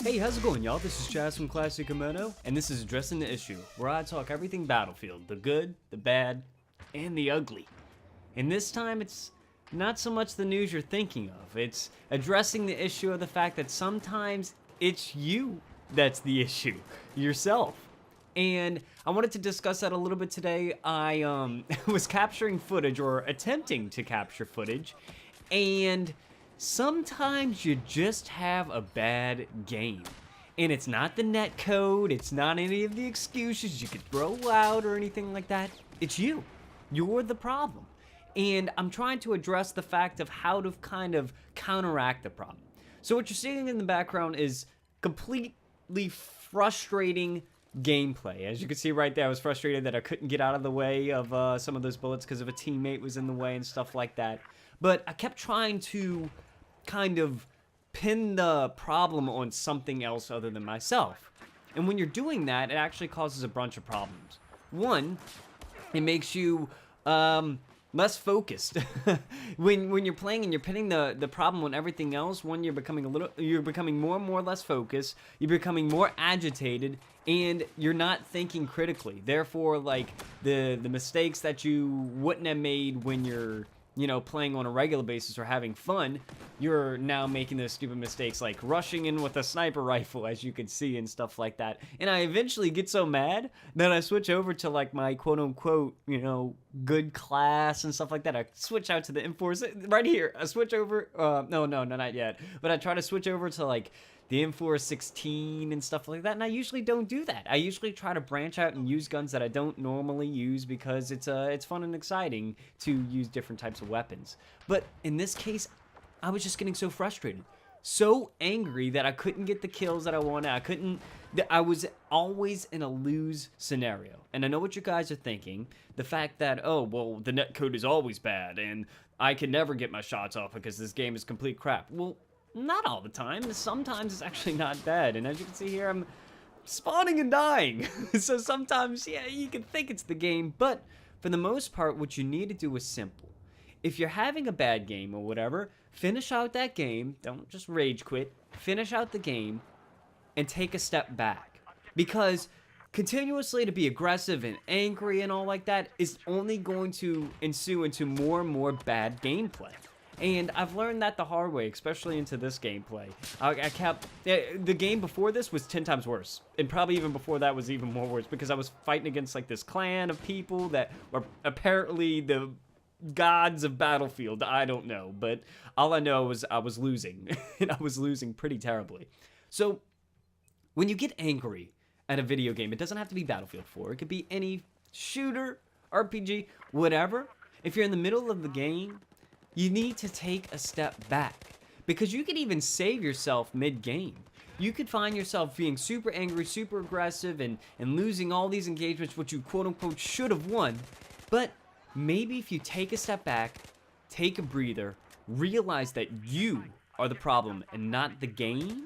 Hey, how's it going, y'all? This is Chaz from Classic Komodo, and this is Addressing the Issue, where I talk everything Battlefield, the good, the bad, and the ugly. And this time, it's not so much the news you're thinking of, it's addressing the issue of the fact that sometimes it's you that's the issue, yourself. And I wanted to discuss that a little bit today. I was capturing footage, or attempting to capture footage, and sometimes you just have a bad game. And it's not the net code, it's not any of the excuses you could throw out or anything like that. It's you. You're the problem. And I'm trying to address the fact of how to kind of counteract the problem. So what you're seeing in the background is completely frustrating gameplay. As you can see right there, I was frustrated that I couldn't get out of the way of some of those bullets because of a teammate was in the way and stuff like that. But I kept trying to kind of pin the problem on something else other than myself. And when you're doing that, it actually causes a bunch of problems. One, it makes you less focused. when you're playing and you're pinning the problem on everything else, one, you're becoming more and more less focused, you're becoming more agitated, and you're not thinking critically. Therefore, like the mistakes that you wouldn't have made when you're playing on a regular basis or having fun, you're now making those stupid mistakes like rushing in with a sniper rifle, as you can see, and stuff like that. And I eventually get so mad that I switch over to like my quote-unquote, good class and stuff like that. I switch out to the M4 right here. I switch over, no, not yet. But I try to switch over to like the M416 and stuff like that, and I usually don't do that. I usually try to branch out and use guns that I don't normally use because it's fun and exciting to use different types of weapons. But in this case, I was just getting so frustrated, so angry that I couldn't get the kills that I wanted. I was always in a lose scenario. And I know what you guys are thinking. The fact that, oh, well, the netcode is always bad, and I can never get my shots off because this game is complete crap. Well, not all the time. Sometimes it's actually not bad. And as you can see here, I'm spawning and dying. So sometimes, yeah, you can think it's the game. But for the most part, what you need to do is simple. If you're having a bad game or whatever, finish out that game. Don't just rage quit. Finish out the game and take a step back. Because continuously to be aggressive and angry and all like that is only going to ensue into more and more bad gameplay. And I've learned that the hard way, especially into this gameplay. The game before this was 10 times worse. And probably even before that was even more worse because I was fighting against like this clan of people that were apparently the gods of Battlefield. I don't know, but all I know is I was losing. And I was losing pretty terribly. So when you get angry at a video game, it doesn't have to be Battlefield 4. It could be any shooter, RPG, whatever. If you're in the middle of the game, you need to take a step back because you could even save yourself mid-game. You could find yourself being super angry, super aggressive, and losing all these engagements, which you quote-unquote should have won. But maybe if you take a step back, take a breather, realize that you are the problem and not the game,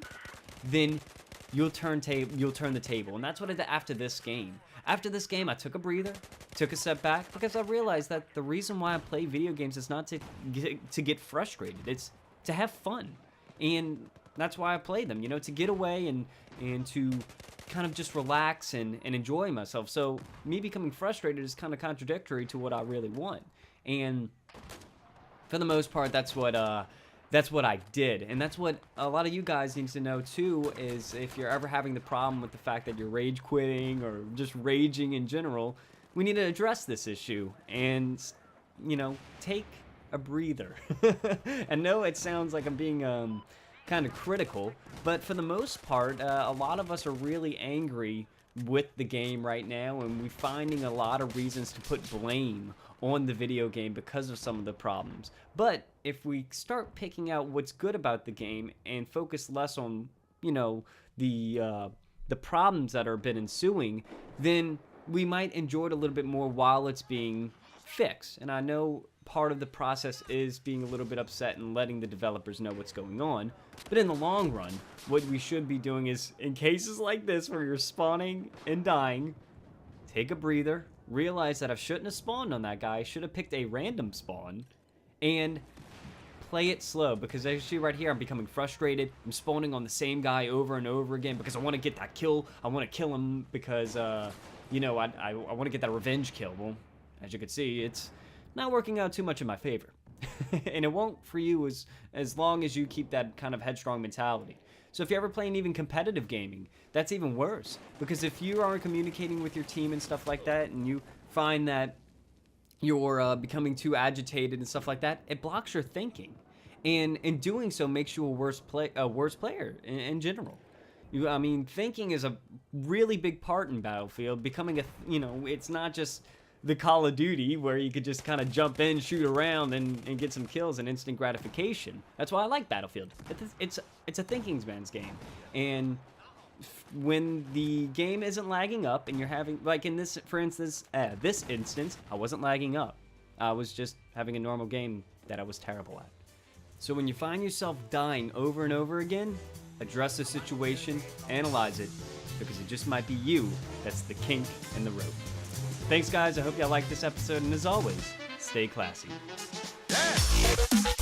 then you'll turn the table. And that's what I did after this game. After this game, I took a breather, took a step back, because I realized that the reason why I play video games is not to get frustrated. It's to have fun. And that's why I play them, to get away and to kind of just relax and enjoy myself. So me becoming frustrated is kind of contradictory to what I really want. And for the most part, that's what I did. And that's what a lot of you guys need to know too, is if you're ever having the problem with the fact that you're rage quitting or just raging in general, we need to address this issue and, take a breather. I know it sounds like I'm being kind of critical, but for the most part, a lot of us are really angry with the game right now, and we're finding a lot of reasons to put blame on the video game because of some of the problems. But if we start picking out what's good about the game and focus less on, the problems that are been ensuing, then we might enjoy it a little bit more while it's being fixed. And I know part of the process is being a little bit upset and letting the developers know what's going on. But in the long run, what we should be doing is, in cases like this where you're spawning and dying, take a breather, realize that I shouldn't have spawned on that guy. I should have picked a random spawn and play it slow, because as you see right here, I'm becoming frustrated. I'm spawning on the same guy over and over again because I want to get that kill. I want to kill him because, you know, I want to get that revenge kill. Well, as you can see, it's not working out too much in my favor. And it won't for you as long as you keep that kind of headstrong mentality. So if you're ever playing even competitive gaming, that's even worse. Because if you aren't communicating with your team and stuff like that, and you find that you're becoming too agitated and stuff like that, it blocks your thinking. And in doing so makes you a worse player in general. I mean, thinking is a really big part in Battlefield. Becoming you know, it's not just the Call of Duty where you could just kind of jump in, shoot around, and get some kills and instant gratification. That's why I like Battlefield. It's a thinking man's game. And when the game isn't lagging up and you're having, like in this, for instance, this instance, I wasn't lagging up. I was just having a normal game that I was terrible at. So when you find yourself dying over and over again, address the situation, analyze it, because it just might be you that's the kink in the rope. Thanks, guys. I hope y'all liked this episode, and as always, stay classy. Yeah.